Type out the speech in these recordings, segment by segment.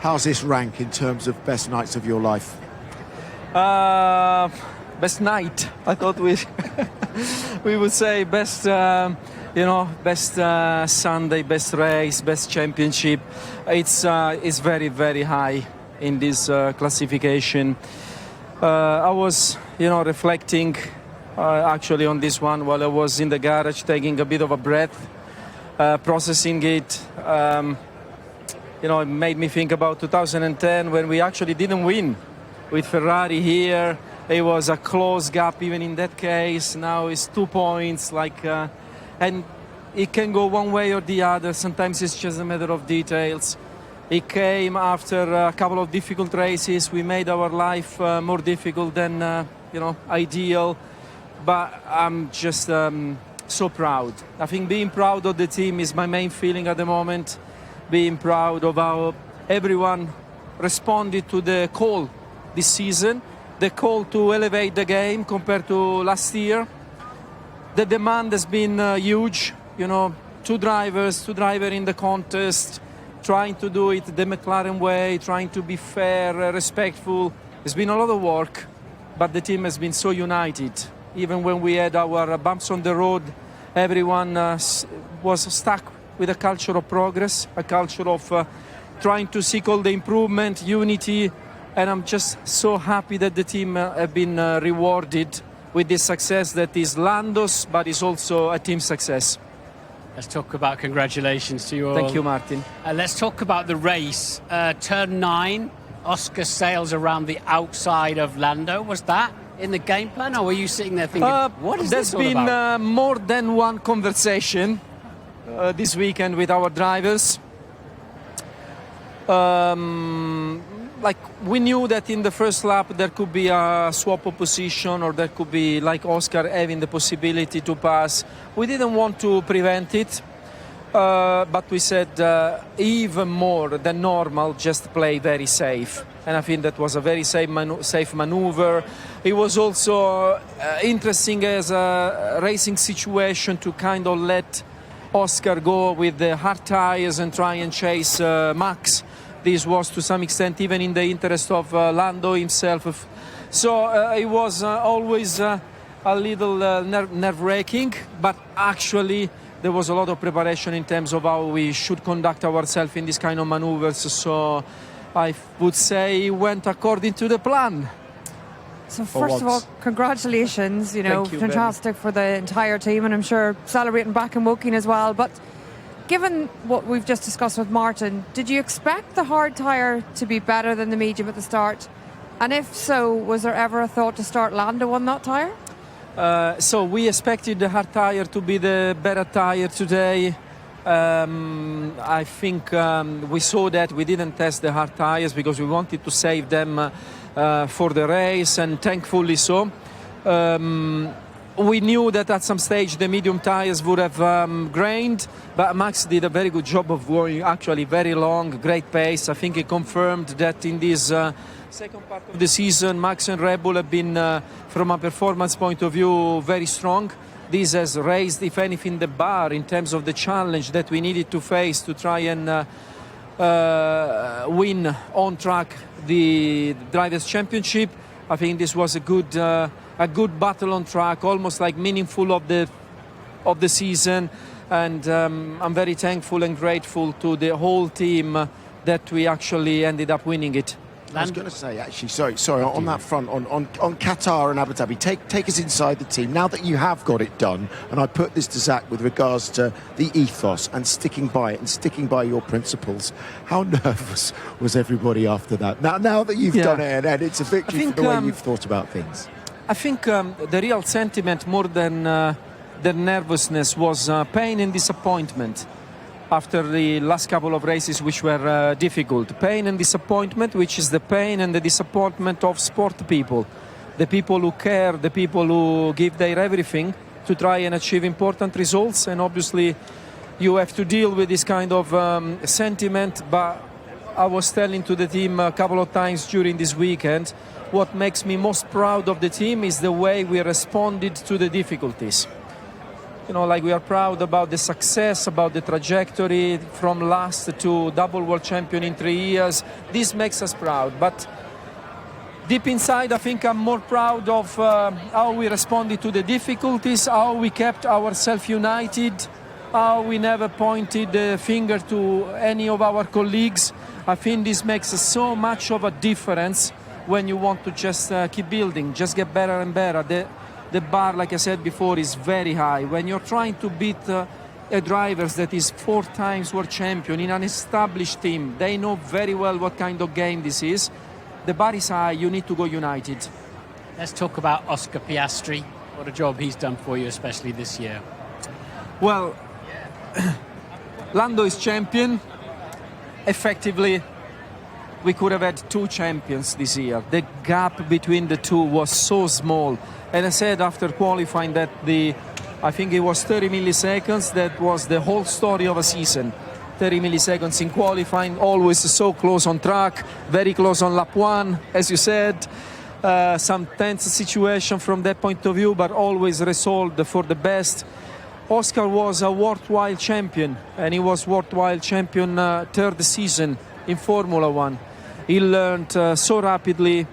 How's this rank in terms of best nights of your life? Best night. I thought we would say best, best Sunday, best race, best championship. It's very, very high in this classification. I was, reflecting actually on this one while I was in the garage, taking a bit of a breath, processing it. It made me think about 2010 when we actually didn't win with Ferrari here. It was a close gap even in that case. Now it's 2 points, and it can go one way or the other. Sometimes it's just a matter of details. It came after a couple of difficult races. We made our life more difficult than, ideal. But I'm just so proud. I think being proud of the team is my main feeling at the moment. Being proud of how everyone responded to the call this season, the call to elevate the game compared to last year. The demand has been huge. Two drivers in the contest, trying to do it the McLaren way, trying to be fair, respectful. It's been a lot of work, but the team has been so united. Even when we had our bumps on the road, everyone was stuck with a culture of progress, a culture of trying to seek all the improvement, unity, and I'm just so happy that the team have been rewarded with this success that is Lando's, but is also a team success. Let's talk about congratulations to you all. Thank you, Martin. Let's talk about the race. Turn 9, Oscar sails around the outside of Lando. Was that in the game plan, or were you sitting there thinking, what is this all about? There's been more than one conversation this weekend with our drivers. We knew that in the first lap there could be a swap of position, or there could be Oscar having the possibility to pass. We didn't want to prevent it, but we said even more than normal, just play very safe. And I think that was a very safe maneuver. It was also interesting as a racing situation to kind of let Oscar go with the hard tires and try and chase Max. This was to some extent even in the interest of Lando himself. So it was always a little nerve-wracking, but actually there was a lot of preparation in terms of how we should conduct ourselves in this kind of maneuvers. So I would say it went according to the plan. So first of all, congratulations, fantastic for the entire team, and I'm sure celebrating back in Woking as well. But given what we've just discussed with Martin, did you expect the hard tyre to be better than the medium at the start? And if so, was there ever a thought to start Lando on that tyre? So we expected the hard tyre to be the better tyre today. I think we saw that we didn't test the hard tyres because we wanted to save them for the race, and thankfully so. We knew that at some stage the medium tyres would have grained, but Max did a very good job of going actually very long, great pace. I think he confirmed that in this second part of the season, Max and Red Bull have been, from a performance point of view, very strong. This has raised, if anything, the bar in terms of the challenge that we needed to face to try and win on track the Drivers' Championship. I think this was a good battle on track, almost meaningful of the season, and I'm very thankful and grateful to the whole team that we actually ended up winning it. I was going to say, actually, sorry, on that front, on Qatar and Abu Dhabi, take us inside the team. Now that you have got it done, and I put this to Zach with regards to the ethos and sticking by it and sticking by your principles, how nervous was everybody after that? Now that you've done it, and it's a victory for the way you've thought about things. I think the real sentiment, more than nervousness, was pain and disappointment after the last couple of races, which were difficult. Pain and disappointment, which is the pain and the disappointment of sport people, the people who care, the people who give their everything to try and achieve important results. And obviously you have to deal with this kind of sentiment. But I was telling to the team a couple of times during this weekend, what makes me most proud of the team is the way we responded to the difficulties. like we are proud about the success, about the trajectory from last to double world champion in 3 years. This makes us proud. But deep inside, I think I'm more proud of how we responded to the difficulties, how we kept ourselves united, how we never pointed the finger to any of our colleagues. I think this makes so much of a difference when you want to just keep building, just get better and better. The bar, like I said before, is very high. When you're trying to beat a driver that is 4 times world champion in an established team, they know very well what kind of game this is. The bar is high, you need to go united. Let's talk about Oscar Piastri. What a job he's done for you, especially this year. Well, Lando is champion. Effectively, we could have had 2 champions this year. The gap between the two was so small. And I said after qualifying that I think it was 30 milliseconds, that was the whole story of a season. 30 milliseconds in qualifying, always so close on track, very close on lap 1, as you said. Some tense situation from that point of view, but always resolved for the best. Oscar was a worldwide champion, and he was worldwide champion 3rd season in Formula 1. He learned so rapidly.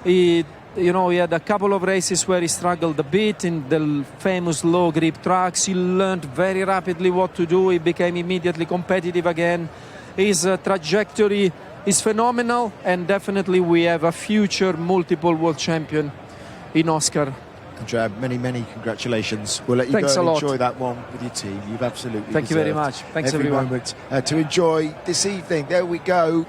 He had a couple of races where he struggled a bit in the famous low grip tracks. He learned very rapidly what to do. He became immediately competitive again. His trajectory is phenomenal, and definitely we have a future multiple world champion in Oscar. Andrea, many congratulations. We'll let you Thanks go and a lot. enjoy that one with your team. You've absolutely Thank you very deserved much. Thanks, every everyone. moment to enjoy this evening. There we go.